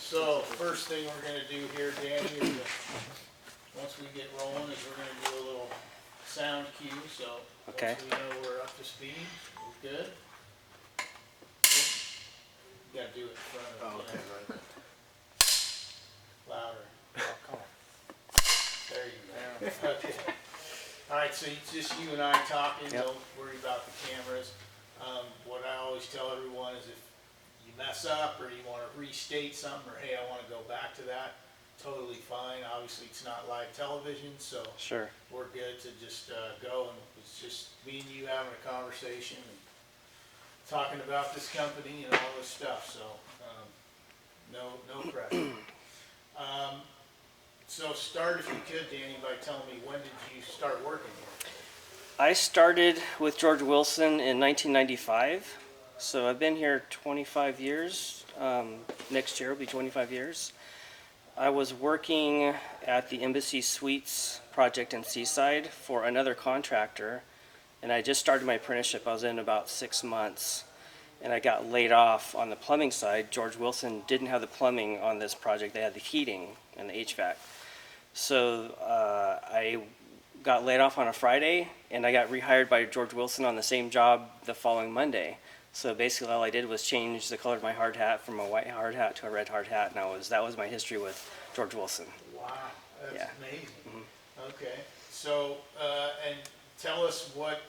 So first thing we're gonna do here, Danny, is once we get rolling, is we're gonna do a little sound cue. So Okay. once we know we're up to speed, we're good. You gotta do it in front of Oh, you okay, know, right. louder. Oh, come on. There you go. Okay. All right, so it's just you and I talking. Yep. Don't worry about the cameras. What I always tell everyone is if you mess up or you want to restate something or hey, I want to go back to that, totally fine. Obviously, it's not live television, so Sure. we're good to just go, and it's just me and you having a conversation and talking about this company and all this stuff. So no pressure. So start, if you could, Danny, by telling me, when did you start working here? I started with George Wilson in 1995, so I've been here 25 years. Next year will be 25 years. I was working at the Embassy Suites project in Seaside for another contractor, and I just started my apprenticeship. I was in about 6 months, and I got laid off on the plumbing side. George Wilson didn't have the plumbing on this project. They had the heating and the HVAC. So I got laid off on a Friday, and I got rehired by George Wilson on the same job the following Monday. So basically all I did was change the color of my hard hat from a white hard hat to a red hard hat, and that was my history with George Wilson. Wow, that's Yeah. amazing. Okay, so and tell us what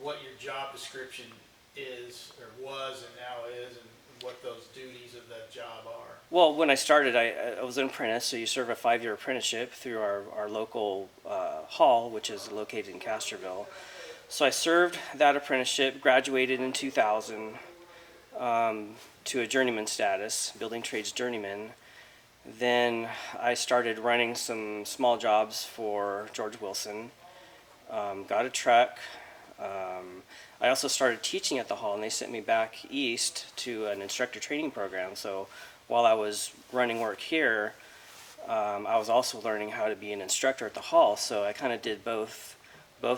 your job description is or was and now is, and what those duties of that job are. Well, when I started, I was an apprentice, so you serve a 5-year apprenticeship through our local hall, which is located in Castroville. So I served that apprenticeship, graduated in 2000 to a journeyman status, building trades journeyman. Then I started running some small jobs for George Wilson, got a truck. I also started teaching at the hall, and they sent me back east to an instructor training program. So while I was running work here, I was also learning how to be an instructor at the hall. So I kind of did both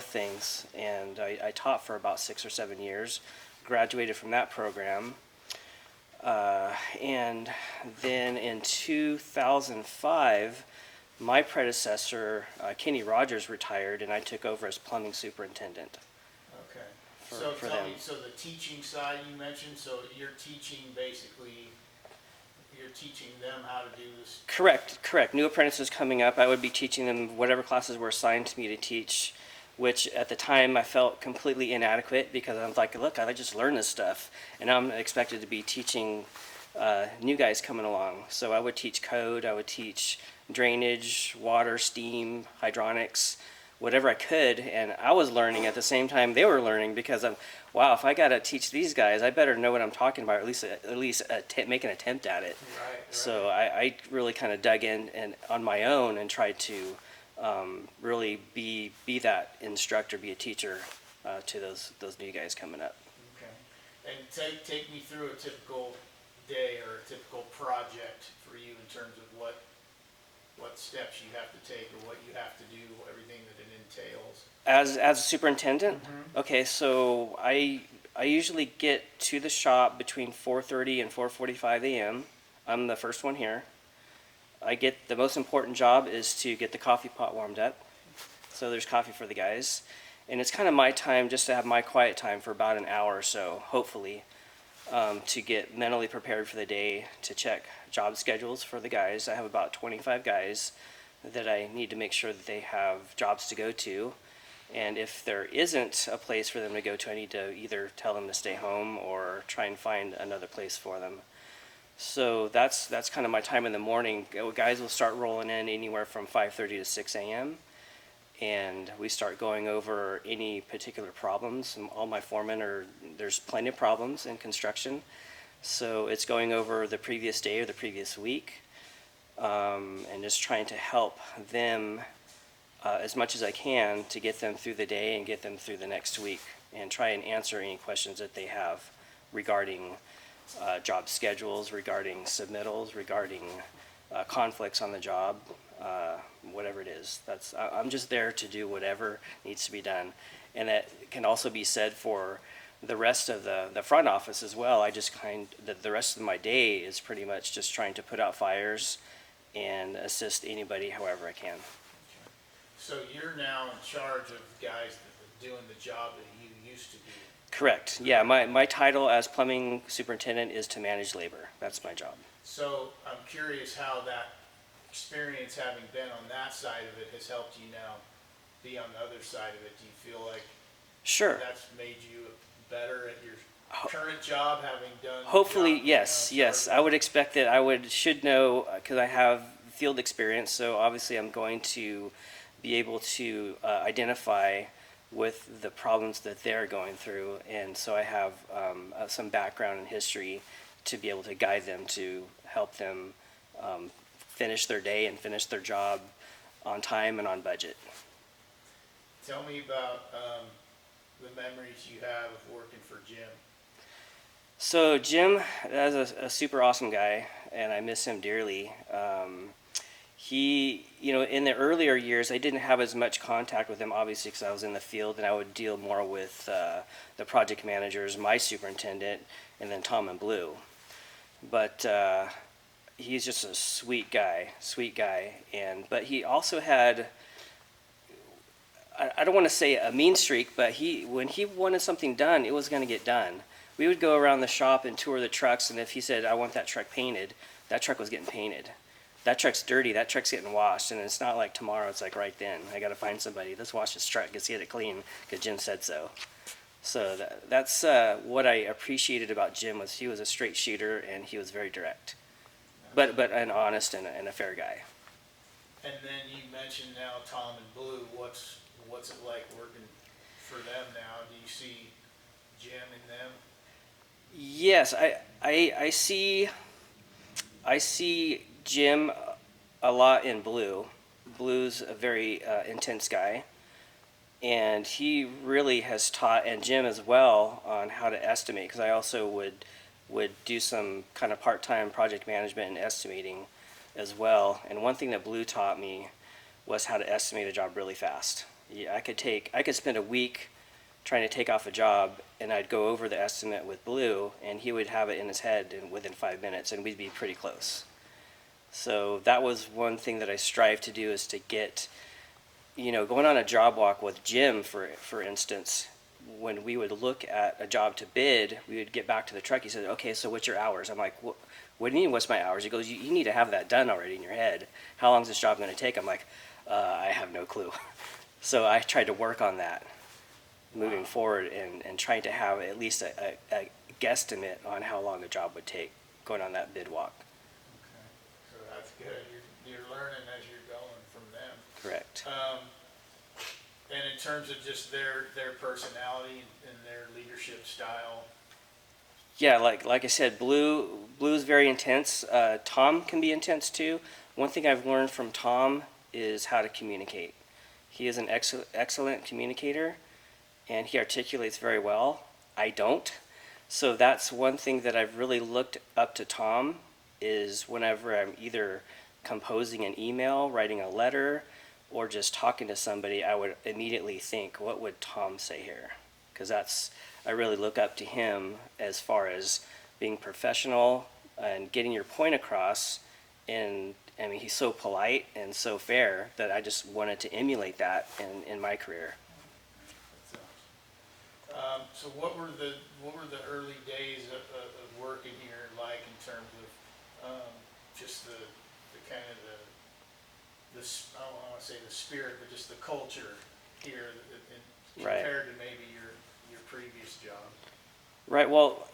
things, and I taught for about 6 or 7 years, graduated from that program. And then in 2005, my predecessor, Kenny Rogers, retired, and I took over as plumbing superintendent. Okay. For So tell them. me, so the teaching side you mentioned, so you're teaching basically, you're teaching them how to do this. Correct. New apprentices coming up, I would be teaching them whatever classes were assigned to me to teach, which at the time I felt completely inadequate because I was like, look, I just learned this stuff, and now I'm expected to be teaching new guys coming along. So I would teach code, I would teach drainage, water, steam, hydronics, whatever I could, and I was learning at the same time they were learning because wow, if I gotta teach these guys, I better know what I'm talking about, or at least make an attempt at it. Right. So I really kind of dug in and on my own and tried to really be that instructor, be a teacher to those new guys coming up. Okay. And take me through a typical day or a typical project for you in terms of what steps you have to take or what you have to do, everything that it entails. As a superintendent, Mm-hmm. okay, so I usually get to the shop between 4:30 and 4:45 a.m. I'm the first one here. The most important job is to get the coffee pot warmed up. So there's coffee for the guys. And it's kind of my time just to have my quiet time for about an hour or so, hopefully, to get mentally prepared for the day, to check job schedules for the guys. I have about 25 guys that I need to make sure that they have jobs to go to. And if there isn't a place for them to go to, I need to either tell them to stay home or try and find another place for them. So that's kind of my time in the morning. Guys will start rolling in anywhere from 5:30 to 6 a.m. And we start going over any particular problems. And all my foremen there's plenty of problems in construction. So it's going over the previous day or the previous week, and just trying to help them as much as I can to get them through the day and get them through the next week, and try and answer any questions that they have regarding job schedules, regarding submittals, regarding conflicts on the job, whatever it is. I'm just there to do whatever needs to be done. And that can also be said for the rest of the front office as well. I just the rest of my day is pretty much just trying to put out fires and assist anybody however I can. So you're now in charge of guys that are doing the job that you used to do? Correct. Yeah, my title as plumbing superintendent is to manage labor. That's my job. So I'm curious how that experience, having been on that side of it, has helped you now be on the other side of it. Do you feel like Sure. that's made you better at your current job, having done? Hopefully, job, yes, yes. I would expect that should know, because I have field experience, so obviously I'm going to be able to identify with the problems that they're going through, and so I have some background and history to be able to guide them, to help them finish their day and finish their job on time and on budget. Tell me about the memories you have of working for Jim. So Jim is a super awesome guy, and I miss him dearly. He, in the earlier years, I didn't have as much contact with him, obviously, because I was in the field, and I would deal more with the project managers, my superintendent, and then Tom and Blue. But he's just a sweet guy, but he also had, I don't want to say a mean streak, but when he wanted something done, it was going to get done. We would go around the shop and tour the trucks, and if he said, I want that truck painted, that truck was getting painted. That truck's dirty, that truck's getting washed, and it's not like tomorrow, it's like right then. I got to find somebody, let's wash this truck, let's get it clean, because Jim said so. So that's what I appreciated about Jim, was he was a straight shooter, and he was very direct. But an honest and a fair guy. And then you mentioned now Tom and Blue. What's it like working for them now? Do you see Jim in them? Yes, I see Jim a lot in Blue. Blue's a very intense guy, and he really has taught, and Jim as well, on how to estimate, because I also would do some kind of part-time project management and estimating as well. And one thing that Blue taught me was how to estimate a job really fast. Yeah, I could spend a week trying to take off a job, and I'd go over the estimate with Blue, and he would have it in his head within 5 minutes, and we'd be pretty close. So that was one thing that I strive to do, is to get, going on a job walk with Jim, for instance, when we would look at a job to bid, we would get back to the truck. He said, okay, so what's your hours? I'm like, what do you mean, what's my hours? He goes, you need to have that done already in your head. How long is this job going to take? I'm like, I have no clue. So I tried to work on that moving forward, and trying to have at least a guesstimate on how long a job would take going on that bid walk. Okay, so that's good. You're learning as you're going from them. Correct. And in terms of just their personality and their leadership style. Yeah, like I said, Blue's very intense. Tom can be intense too. One thing I've learned from Tom is how to communicate. He is an excellent communicator, and he articulates very well. I don't. So that's one thing that I've really looked up to Tom, is whenever I'm either composing an email, writing a letter, or just talking to somebody, I would immediately think, what would Tom say here? Because I really look up to him as far as being professional and getting your point across. And I mean, he's so polite and so fair that I just wanted to emulate that in my career. So what were the early days of working here like, in terms of just the kind of I don't want to say the spirit, but just the culture here, compared to maybe your previous job? Right. Well,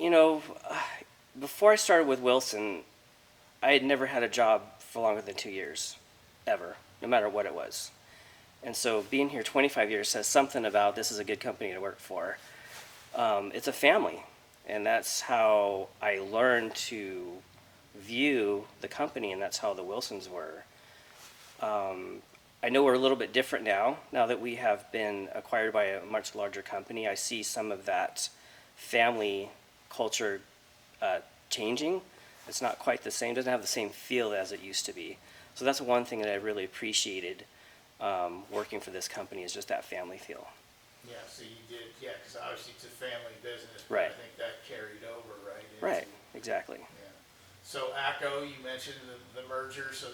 before I started with Wilson, I had never had a job for longer than 2 years, ever, no matter what it was. And so being here 25 years says something about this is a good company to work for. It's a family, and that's how I learned to view the company, and that's how the Wilsons were. I know we're a little bit different now that we have been acquired by a much larger company. I see some of that family culture changing. It's not quite the same, doesn't have the same feel as it used to be. So that's one thing that I really appreciated working for this company, is just that family feel. Yeah, so you did, yeah, because obviously it's a family business, but I Right. think that carried over, right? Right, exactly. Yeah. So ACO, you mentioned the merger, so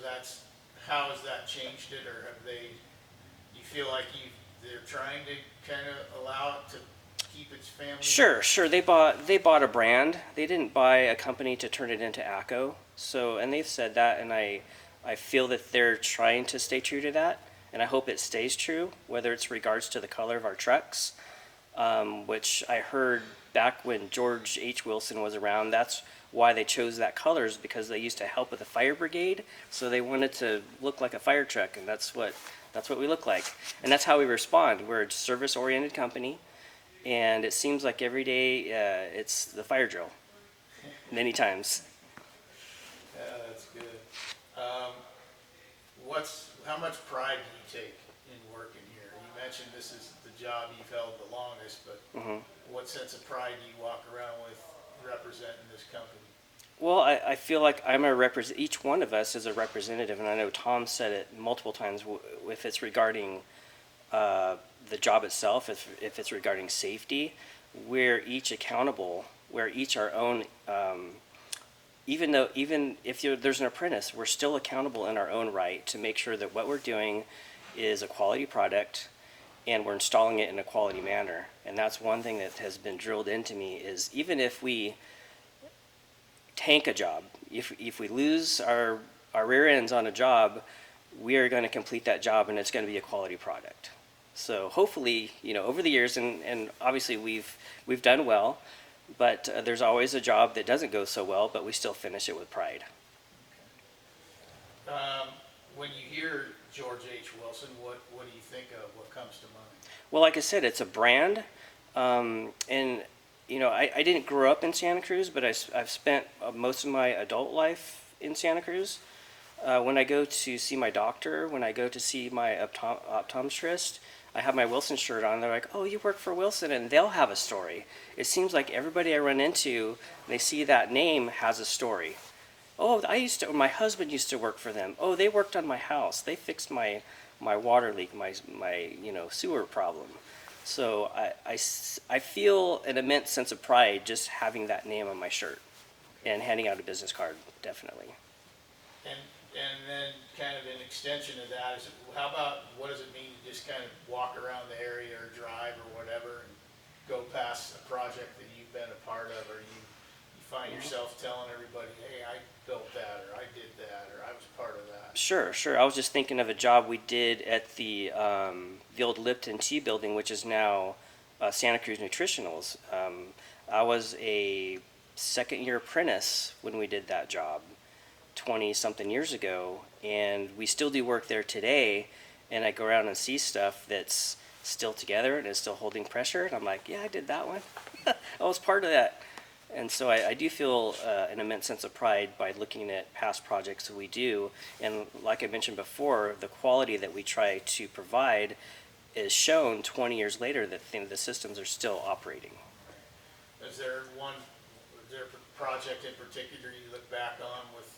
how has that changed it, or have they, you feel like they're trying to kind of allow it to keep its family? Sure. They bought a brand. They didn't buy a company to turn it into ACO. So, and they've said that, and I feel that they're trying to stay true to that, and I hope it stays true, whether it's regards to the color of our trucks, which I heard back when George H. Wilson was around. That's why they chose that colors, because they used to help with the fire brigade, so they wanted to look like a fire truck, and that's what we look like, and that's how we respond. We're a service-oriented company, and it seems like every day it's the fire drill, many times. Yeah, that's good. Um, how much pride do you take in working here? You mentioned this is the job you've held the longest, but what sense of pride do you walk around with representing this company? Well, I feel like I'm a represent. Each one of us is a representative, and I know Tom said it multiple times. If it's regarding the job itself, if it's regarding safety, we're each accountable. We're each our own. Even if there's an apprentice, we're still accountable in our own right to make sure that what we're doing is a quality product, and we're installing it in a quality manner. And that's one thing that has been drilled into me is even if we tank a job, if we lose our rear ends on a job, we are going to complete that job, and it's going to be a quality product. So hopefully, over the years, and obviously we've done well, but there's always a job that doesn't go so well, but we still finish it with pride. When you hear George H. Wilson, what do you think of? What comes to mind? Well, like I said, it's a brand, and I didn't grow up in Santa Cruz, but I've spent most of my adult life in Santa Cruz. When I go to see my doctor, when I go to see my optometrist, I have my Wilson shirt on. They're like, "Oh, you work for Wilson," and they'll have a story. It seems like everybody I run into, they see that name has a story. Oh, my husband used to work for them. Oh, they worked on my house. They fixed my water leak, my sewer problem. So I feel an immense sense of pride just having that name on my shirt and handing out a business card, definitely. And then kind of an extension of that is, how about, what does it mean to just kind of walk around the area or drive or whatever and go past a project that you've been a part of, or you find yourself telling everybody, hey, I built that, or I did that, or I was part of that? Sure. I was just thinking of a job we did at the old Lipton Tea Building, which is now Santa Cruz Nutritionals. I was a second-year apprentice when we did that job 20-something years ago, and we still do work there today, and I go around and see stuff that's still together and is still holding pressure, and I'm like, yeah, I did that one. I was part of that. And so I do feel an immense sense of pride by looking at past projects that we do. And like I mentioned before, the quality that we try to provide is shown 20 years later that the systems are still operating. Is there a project in particular you look back on with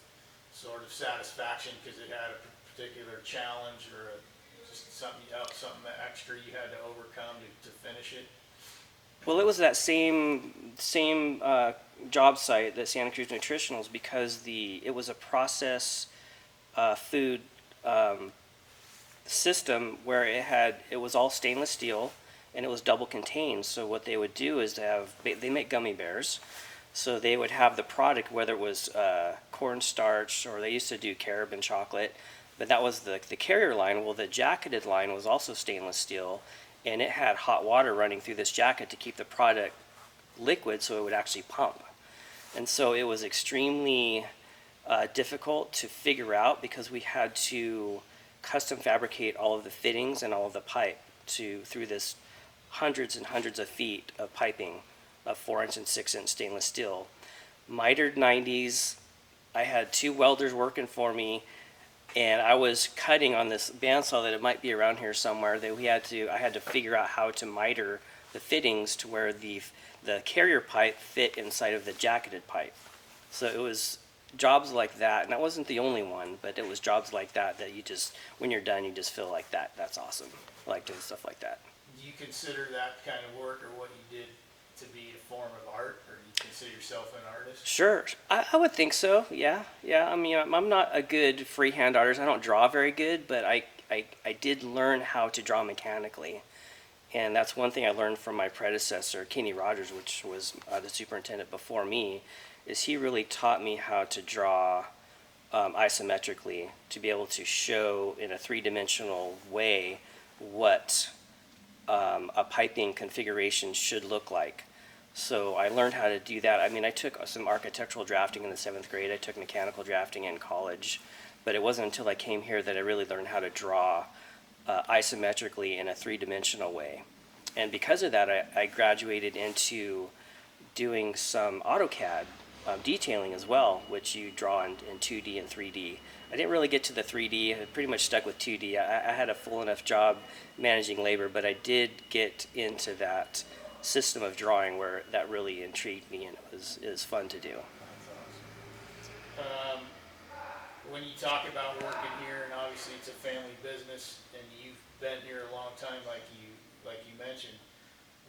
sort of satisfaction because it had a particular challenge or just something extra you had to overcome to finish it? Well, it was that same job site, that Santa Cruz Nutritionals, because it was a process food system where it was all stainless steel and it was double contained. So what they would do is they make gummy bears. So they would have the product, whether it was cornstarch or they used to do carob and chocolate, but that was the carrier line. Well, the jacketed line was also stainless steel, and it had hot water running through this jacket to keep the product liquid so it would actually pump. And so it was extremely difficult to figure out because we had to custom fabricate all of the fittings and all of the pipe through this hundreds and hundreds of feet of piping of 4-inch and 6-inch stainless steel. Mitered 90s. I had 2 welders working for me, and I was cutting on this bandsaw that it might be around here somewhere. I had to figure out how to miter the fittings to where the carrier pipe fit inside of the jacketed pipe. So it was jobs like that, and that wasn't the only one, but it was jobs like that you just, when you're done, you just feel like that's awesome. I like doing stuff like that. Do you consider that kind of work or what you did to be a form of art, or do you consider yourself an artist? Sure, I would think so. Yeah, yeah. I mean, I'm not a good freehand artist. I don't draw very good, but I did learn how to draw mechanically, and that's one thing I learned from my predecessor, Kenny Rogers, which was the superintendent before me. Is he really taught me how to draw isometrically to be able to show in a three-dimensional way what a piping configuration should look like. So I learned how to do that. I mean, I took some architectural drafting in the 7th grade. I took mechanical drafting in college, but it wasn't until I came here that I really learned how to draw isometrically in a three-dimensional way. And because of that, I graduated into doing some AutoCAD detailing as well, which you draw in 2D and 3D. I didn't really get to the 3D. I pretty much stuck with 2D. I had a full enough job managing labor, but I did get into that system of drawing where that really intrigued me, and it was fun to do. That's awesome. When you talk about working here, and obviously it's a family business, and you've been here a long time, like you mentioned,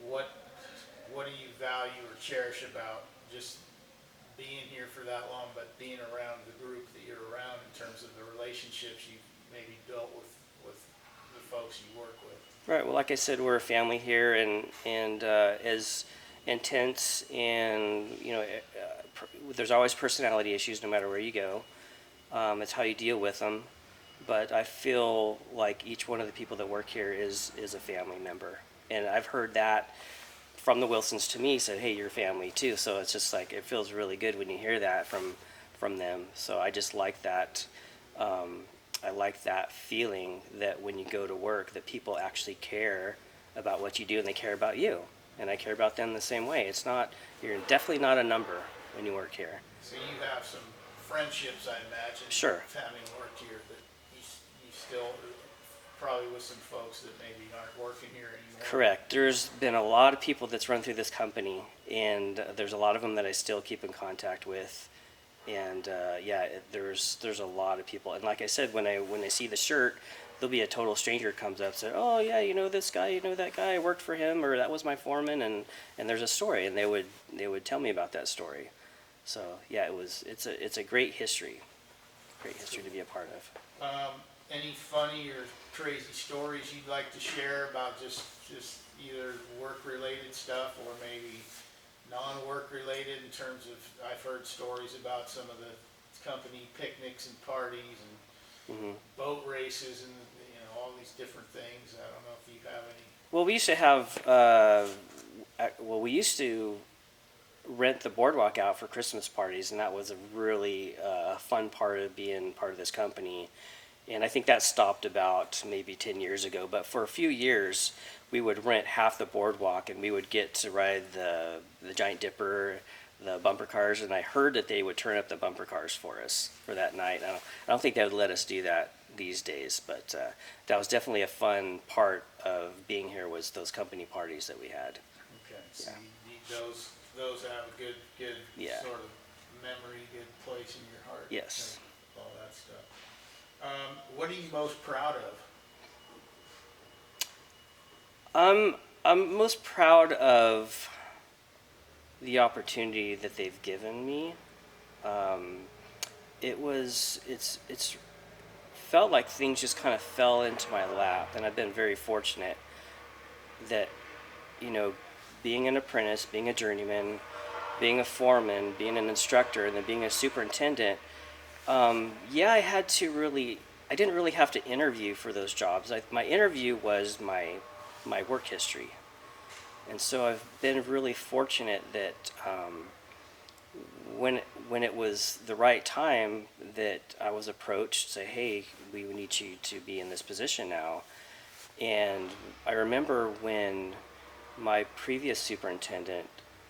what do you value or cherish about just being here for that long, but being around the group that you're around in terms of the relationships you've maybe built with the folks you work with? Right. Well, like I said, we're a family here, and as intense, and there's always personality issues no matter where you go. It's how you deal with them. But I feel like each one of the people that work here is a family member, and I've heard that from the Wilsons to me, said, "Hey, you're family too." So it's just like it feels really good when you hear that from them. So I just like that. I like that feeling that when you go to work, that people actually care about what you do and they care about you, and I care about them the same way. You're definitely not a number when you work here. So you have some friendships, I imagine. Sure. Having worked here, but you still probably with some folks that maybe aren't working here anymore. Correct. There's been a lot of people that's run through this company, and there's a lot of them that I still keep in contact with. And there's a lot of people. And like I said, when they see the shirt, there'll be a total stranger comes up and says, "Oh yeah, you know this guy, you know that guy. I worked for him, or that was my foreman." And there's a story, and they would tell me about that story. So yeah, it's a great history to be a part of. Any funny or crazy stories you'd like to share about just either work-related stuff or maybe non-work related in terms of, I've heard stories about some of the company picnics and parties and boat races and all these different things. I don't know if you have any. Well, we used to have we used to rent the boardwalk out for Christmas parties, and that was a really fun part of being part of this company. And I think that stopped about maybe 10 years ago. But for a few years, we would rent half the boardwalk, and we would get to ride the Giant Dipper, the bumper cars. And I heard that they would turn up the bumper cars for us for that night. I don't think they would let us do that these days. But that was definitely a fun part of being here, was those company parties that we had. Okay, so those have a good Yeah. sort of memory, good place in your heart. Yes. All that stuff. What are you most proud of? I'm most proud of the opportunity that they've given me. It's felt like things just kind of fell into my lap, and I've been very fortunate that, being an apprentice, being a journeyman, being a foreman, being an instructor, and then being a superintendent. I didn't really have to interview for those jobs. My interview was my work history. And so I've been really fortunate that when it was the right time that I was approached, say, "Hey, we need you to be in this position now." And I remember when my previous superintendent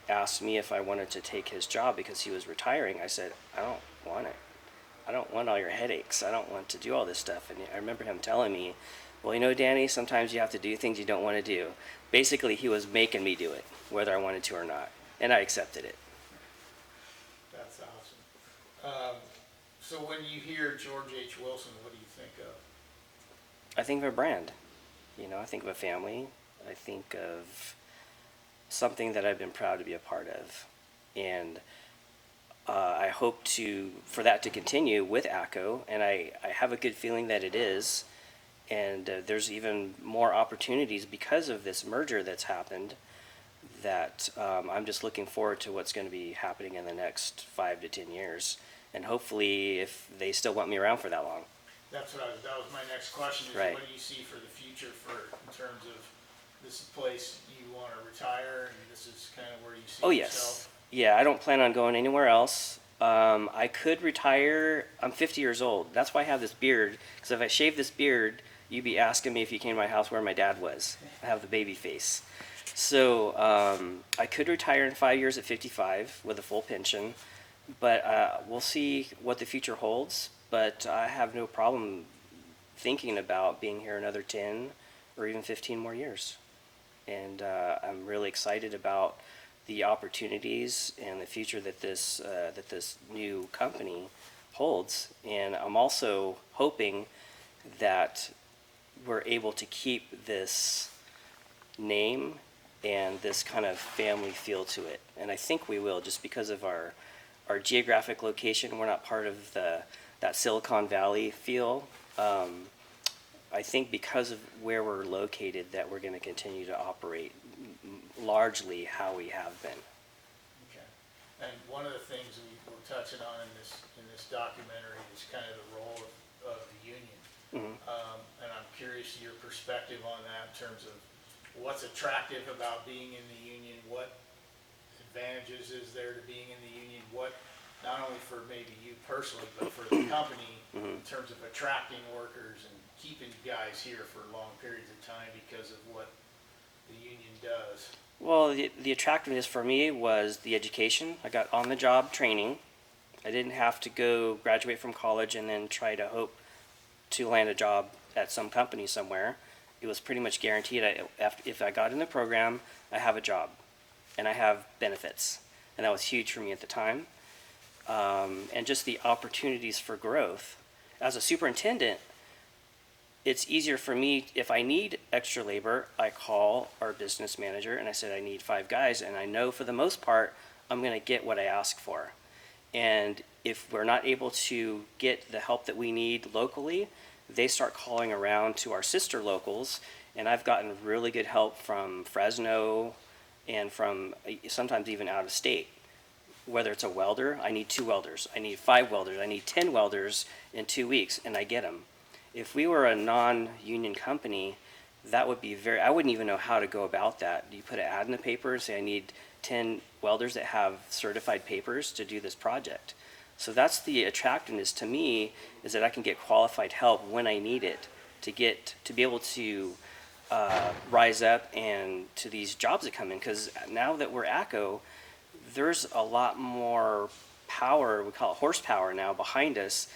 asked me if I wanted to take his job because he was retiring. I said, "I don't want it. I don't want all your headaches. I don't want to do all this stuff." And I remember him telling me, "Well, Danny, sometimes you have to do things you don't want to do." Basically, he was making me do it, whether I wanted to or not. And I accepted it. That's awesome. So when you hear George H. Wilson, what do you think of? I think of a brand. I think of a family. I think of something that I've been proud to be a part of. And I hope for that to continue with ACO, and I have a good feeling that it is. And there's even more opportunities because of this merger that's happened that I'm just looking forward to what's going to be happening in the next 5 to 10 years. And hopefully, if they still want me around for that long. That was my next question, is Right. what do you see for the future in terms of this is a place you want to retire, and this is kind of where you see Oh, yourself? yes. Yeah, I don't plan on going anywhere else. I could retire. I'm 50 years old. That's why I have this beard. Because if I shave this beard, you'd be asking me if you came to my house where my dad was. I have the baby face. So I could retire in 5 years at 55 with a full pension. But we'll see what the future holds. But I have no problem thinking about being here another 10 or even 15 more years. And I'm really excited about the opportunities and the future that this new company holds. And I'm also hoping that we're able to keep this name and this kind of family feel to it. And I think we will, just because of our geographic location. We're not part of that Silicon Valley feel. I think because of where we're located, that we're going to continue to operate largely how we have been. Okay. And one of the things we're touching on in this documentary is kind of the role of the union. Mhm. And I'm curious your perspective on that in terms of what's attractive about being in the union, what advantages is there to being in the union, what, not only for maybe you personally, but for the company in terms of attracting workers and keeping guys here for long periods of time because of what the union does. Well, the attractiveness for me was the education. I got on-the-job training. I didn't have to go graduate from college and then try to hope to land a job at some company somewhere. It was pretty much guaranteed. If I got in the program, I have a job and I have benefits. And that was huge for me at the time. And just the opportunities for growth. As a superintendent, it's easier for me, if I need extra labor, I call our business manager and I said I need 5 guys, and I know for the most part I'm going to get what I ask for. And if we're not able to get the help that we need locally, they start calling around to our sister locals, and I've gotten really good help from Fresno and from sometimes even out of state. Whether it's a welder, I need 2 welders, I need 5 welders, I need 10 welders in 2 weeks, and I get them. If we were a non-union company, that would be I wouldn't even know how to go about that. You put an ad in the paper and say, I need 10 welders that have certified papers to do this project. So that's the attractiveness to me, is that I can get qualified help when I need it to be able to rise up and to these jobs that come in. Because now that we're ACO, there's a lot more power, we call it horsepower now, behind us,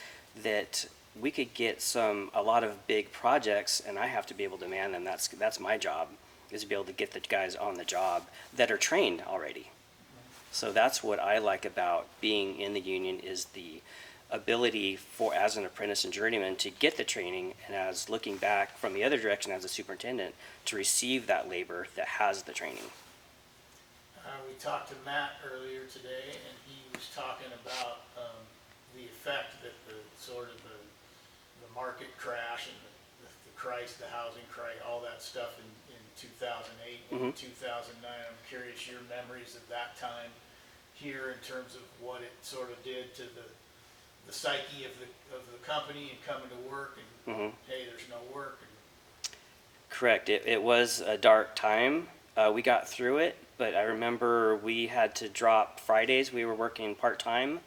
that we could get a lot of big projects, and I have to be able to man them. That's my job, is to be able to get the guys on the job that are trained already. So that's what I like about being in the union, is the ability for, as an apprentice and journeyman, to get the training, and as looking back from the other direction as a superintendent, to receive that labor that has the training. We talked to Matt earlier today, and he was talking about the effect that the market crash and the housing crisis, all that stuff in 2008 and 2009. I'm curious your memories of that time here in terms of what it sort of did to the psyche of the company and coming to work and hey, there's no work. Correct. It was a dark time. We got through it, but I remember we had to drop Fridays. We were working part-time.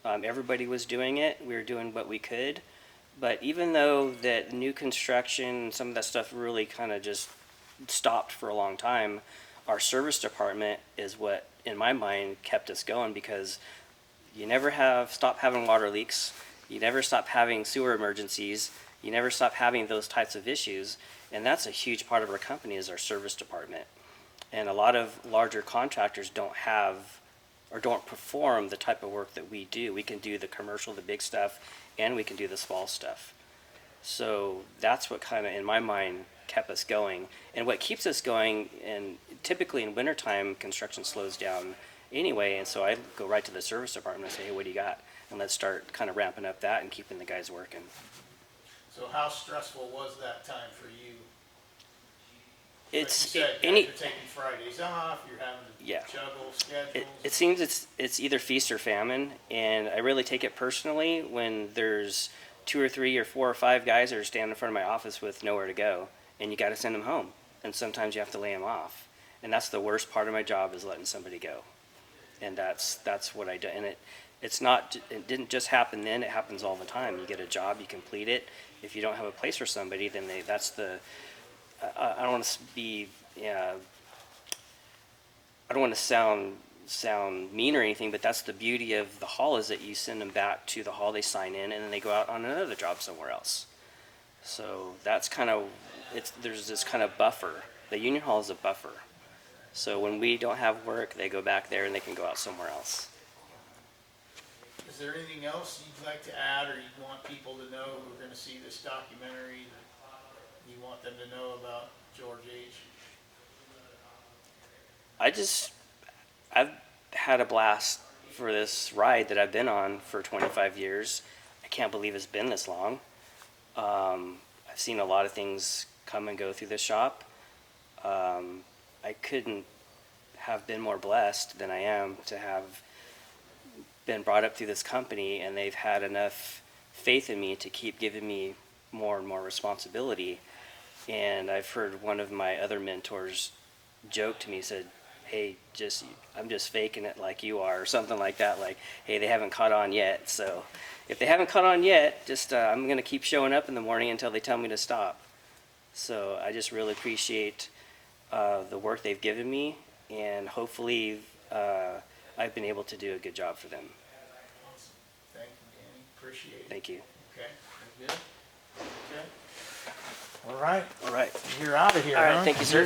Everybody was doing it. We were doing what we could. But even though that new construction, some of that stuff really kind of just stopped for a long time, our service department is what, in my mind, kept us going, because you never stop having water leaks. You never stop having sewer emergencies. You never stop having those types of issues. And that's a huge part of our company, is our service department. And a lot of larger contractors don't have or don't perform the type of work that we do. We can do the commercial, the big stuff, and we can do the small stuff. So that's what kind of, in my mind, kept us going. And what keeps us going, and typically in wintertime, construction slows down anyway, and so I go right to the service department and say, hey, what do you got? And let's start kind of ramping up that and keeping the guys working. So how stressful was that time for you? It's Like you said, any. you're taking Fridays off, you're having to Yeah. juggle schedules. It seems it's either feast or famine, and I really take it personally when there's 2 or 3 or 4 or 5 guys that are standing in front of my office with nowhere to go, and you got to send them home, and sometimes you have to lay them off, and that's the worst part of my job is letting somebody go, and that's what I do, and it didn't just happen then, it happens all the time. You get a job, you complete it. If you don't have a place for somebody, then that's the I don't want to be yeah. I don't want to sound mean or anything, but that's the beauty of the hall is that you send them back to the hall, they sign in, and then they go out on another job somewhere else. So that's kind of there's this kind of buffer. The union hall is a buffer. So when we don't have work, they go back there and they can go out somewhere else. Is there anything else you'd like to add, or you want people to know who are going to see this documentary that you want them to know about George H.? I've had a blast for this ride that I've been on for 25 years. I can't believe it's been this long. I've seen a lot of things come and go through the shop. I couldn't have been more blessed than I am to have been brought up through this company, and they've had enough faith in me to keep giving me more and more responsibility. And I've heard one of my other mentors joke to me, said, hey, I'm just faking it like you are, or something like that, like, hey, they haven't caught on yet. So if they haven't caught on yet, I'm going to keep showing up in the morning until they tell me to stop. So I just really appreciate the work they've given me, and hopefully I've been able to do a good job for them. Awesome. Thank you, Danny. Appreciate it. Thank you. Okay, good. Okay. All right, All right. you're out of here, All huh? right, thank you, sir.